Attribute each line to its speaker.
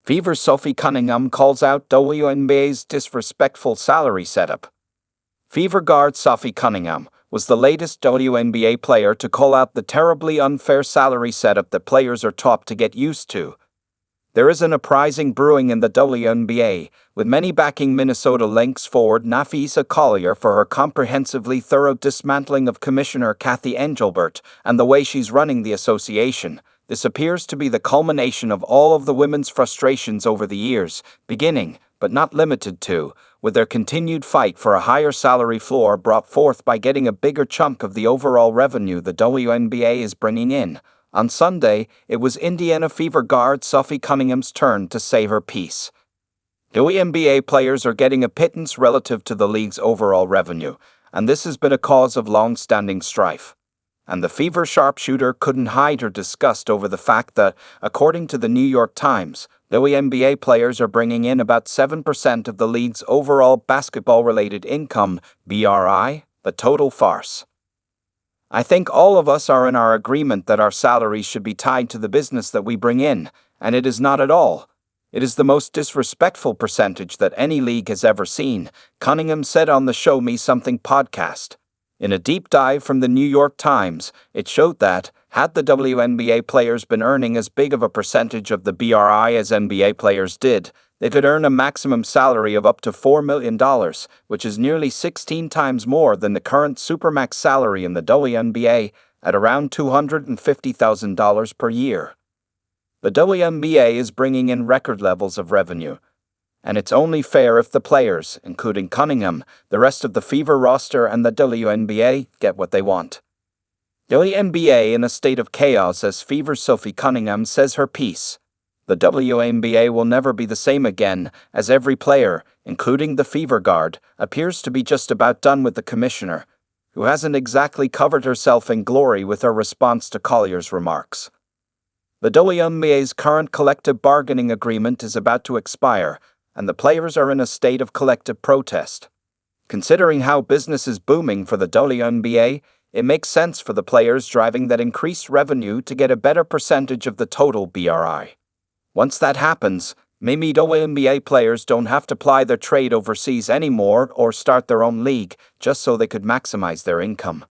Speaker 1: Fever's Sophie Cunningham calls out WNBA's disrespectful salary setup. Fever guard Sophie Cunningham was the latest WNBA player to call out the terribly unfair salary setup that players are taught to get used to. There is an uprising brewing in the WNBA, with many backing Minnesota Lynx forward Napheesa Collier for her comprehensively thorough dismantling of Commissioner Cathy Engelbert and the way she's running the association. This appears to be the culmination of all of the women's frustrations over the years, beginning, but not limited to, with their continued fight for a higher salary floor brought forth by getting a bigger chunk of the overall revenue the WNBA is bringing in. On Sunday, it was Indiana Fever guard Sophie Cunningham's turn to say her piece. WNBA players are getting a pittance relative to the league's overall revenue, and this has been a cause of long-standing strife. And the Fever sharpshooter couldn't hide her disgust over the fact that, according to the New York Times, WNBA players are bringing in about 7% of the league's overall basketball-related income, BRI, the total farce. I think all of us are in our agreement that our salaries should be tied to the business that we bring in, and it is not at all. It is the most disrespectful percentage that any league has ever seen, Cunningham said on the Show Me Something podcast. In a deep dive from the New York Times, it showed that, had the WNBA players been earning as big of a percentage of the BRI as NBA players did, they could earn a maximum salary of up to $4 million, which is nearly 16 times more than the current supermax salary in the WNBA, at around $250,000 per year. The WNBA is bringing in record levels of revenue, and it's only fair if the players, including Cunningham, the rest of the Fever roster and the WNBA, get what they want. WNBA in a state of chaos as Fever's Sophie Cunningham says her piece. The WNBA will never be the same again, as every player, including the Fever guard, appears to be just about done with the commissioner, who hasn't exactly covered herself in glory with her response to Collier's remarks. The WNBA's current collective bargaining agreement is about to expire, and the players are in a state of collective protest. Considering how business is booming for the WNBA, it makes sense for the players driving that increased revenue to get a better percentage of the total BRI. Once that happens, maybe WNBA players don't have to ply their trade overseas anymore or start their own league just so they could maximize their income.